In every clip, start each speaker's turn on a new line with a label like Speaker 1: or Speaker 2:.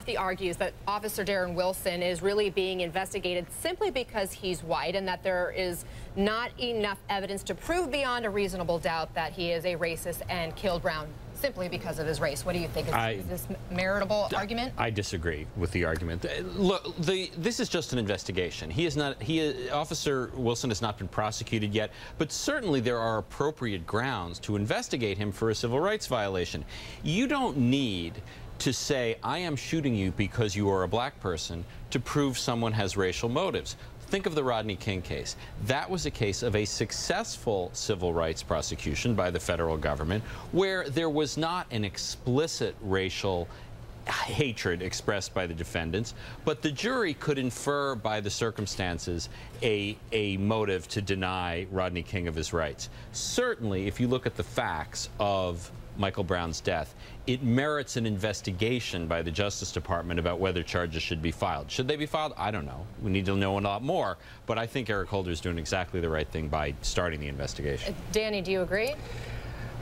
Speaker 1: He argues that Officer Darren Wilson is really being investigated simply because he's white and that there is not enough evidence to prove beyond a reasonable doubt that he is a racist and killed Brown simply because of his race. What do you think? Is this meritable argument?
Speaker 2: I disagree with the argument. Look, this is just an investigation. Officer Wilson has not been prosecuted yet, but certainly there are appropriate grounds to investigate him for a civil rights violation. You don't need to say, I am shooting you because you are a black person, to prove someone has racial motives. Think of the Rodney King case. That was a case of a successful civil rights prosecution by the federal government where there was not an explicit racial hatred expressed by the defendants, but the jury could infer by the circumstances a motive to deny Rodney King of his rights. Certainly, if you look at the facts of Michael Brown's death, it merits an investigation by the Justice Department about whether charges should be filed. Should they be filed? I don't know. We need to know a lot more, but I think Eric Holder is doing exactly the right thing by starting the investigation.
Speaker 1: Danny, do you agree?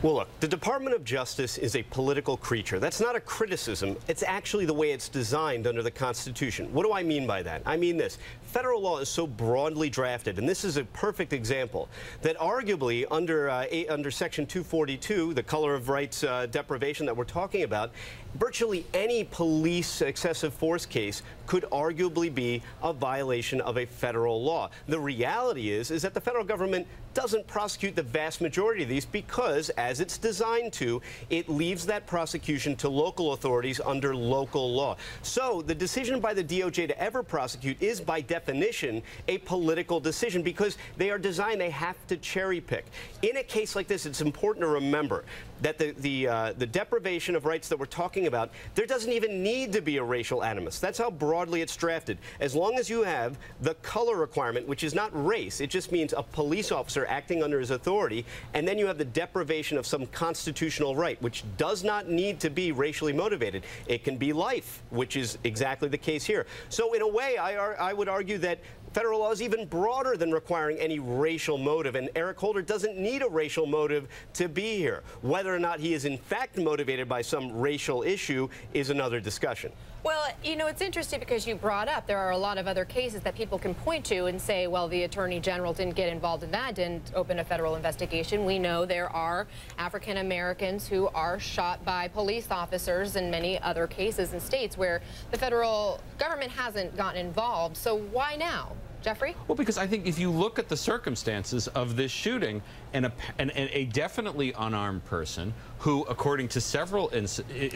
Speaker 3: Well, look, the Department of Justice is a political creature. That's not a criticism. It's actually the way it's designed under the Constitution. What do I mean by that? I mean this. Federal law is so broadly drafted, and this is a perfect example, that arguably under Section 242, the color of rights deprivation that we're talking about, virtually any police excessive force case could arguably be a violation of a federal law. The reality is that the federal government doesn't prosecute the vast majority of these because, as it's designed to, it leaves that prosecution to local authorities under local law. So the decision by the DOJ to ever prosecute is, by definition, a political decision because they are designed, they have to cherry pick. In a case like this, it's important to remember that the deprivation of rights that we're talking about, there doesn't even need to be a racial animus. That's how broadly it's drafted. As long as you have the color requirement, which is not race, it just means a police officer acting under his authority, and then you have the deprivation of some constitutional right, which does not need to be racially motivated. It can be life, which is exactly the case here. So in a way, I would argue that federal law is even broader than requiring any racial motive, and Eric Holder doesn't need a racial motive to be here. Whether or not he is in fact motivated by some racial issue is another discussion.
Speaker 1: Well, you know, it's interesting because you brought up there are a lot of other cases that people can point to and say, well, the Attorney General didn't get involved in that, didn't open a federal investigation. We know there are African Americans who are shot by police officers in many other cases in states where the federal government hasn't gotten involved. So why now? Jeffrey?
Speaker 2: Well, because I think if you look at the circumstances of this shooting, and a definitely unarmed person who, according to several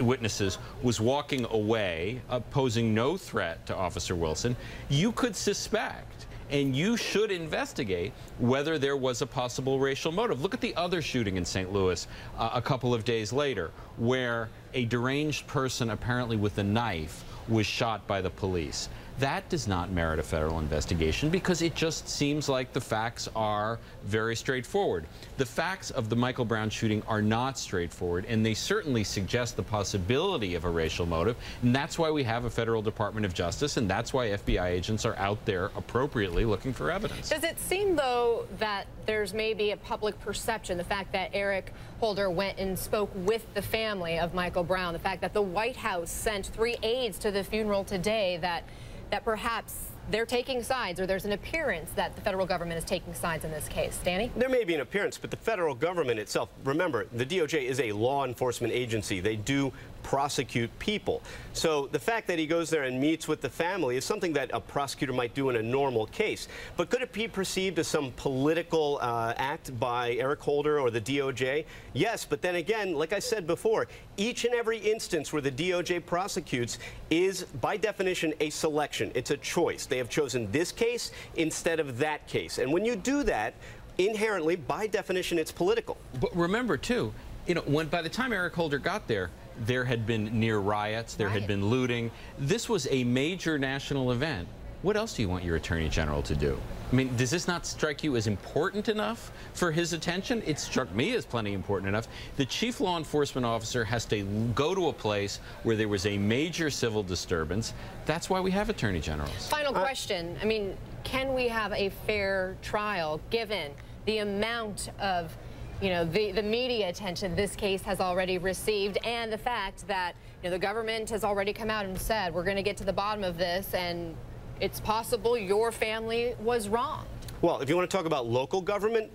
Speaker 2: witnesses, was walking away, posing no threat to Officer Wilson, you could suspect and you should investigate whether there was a possible racial motive. Look at the other shooting in St. Louis a couple of days later, where a deranged person, apparently with a knife, was shot by the police. That does not merit a federal investigation because it just seems like the facts are very straightforward. The facts of the Michael Brown shooting are not straightforward, and they certainly suggest the possibility of a racial motive, and that's why we have a federal Department of Justice, and that's why FBI agents are out there appropriately looking for evidence.
Speaker 1: Does it seem, though, that there's maybe a public perception, the fact that Eric Holder went and spoke with the family of Michael Brown, the fact that the White House sent 3 aides to the funeral today, that perhaps they're taking sides, or there's an appearance that the federal government is taking sides in this case? Danny?
Speaker 3: There may be an appearance, but the federal government itself, remember, the DOJ is a law enforcement agency. They do prosecute people. So the fact that he goes there and meets with the family is something that a prosecutor might do in a normal case. But could it be perceived as some political act by Eric Holder or the DOJ? Yes, but then again, like I said before, each and every instance where the DOJ prosecutes is, by definition, a selection. It's a choice. They have chosen this case instead of that case. And when you do that, inherently, by definition, it's political.
Speaker 2: But remember, too, you know, by the time Eric Holder got there, there had been near riots, there had been looting. This was a major national event. What else do you want your Attorney General to do? I mean, does this not strike you as important enough for his attention? It struck me as plenty important enough. The chief law enforcement officer has to go to a place where there was a major civil disturbance. That's why we have Attorney Generals.
Speaker 1: Final question. I mean, can we have a fair trial given the amount of, you know, the media attention this case has already received, and the fact that the government has already come out and said, we're going to get to the bottom of this, and it's possible your family was wrong.
Speaker 3: Well, if you want to talk about local government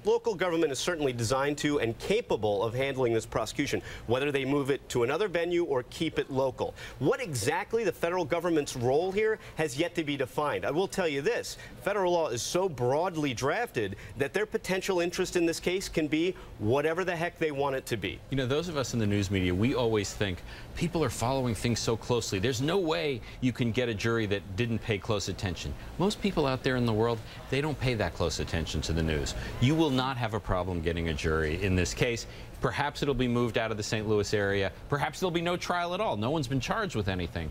Speaker 3: is certainly designed to and capable of handling this prosecution, whether they move it to another venue or keep it local. What exactly the federal government's role here has yet to be defined. I will tell you this, federal law is so broadly drafted that their potential interest in this case can be whatever the heck they want it to be.
Speaker 2: You know, those of us in the news media, we always think people are following things so closely. There's no way you can get a jury that didn't pay close attention. Most people out there in the world, they don't pay that close attention to the news. You will not have a problem getting a jury in this case. Perhaps it'll be moved out of the St. Louis area. Perhaps there'll be no trial at all. No one's been charged with anything.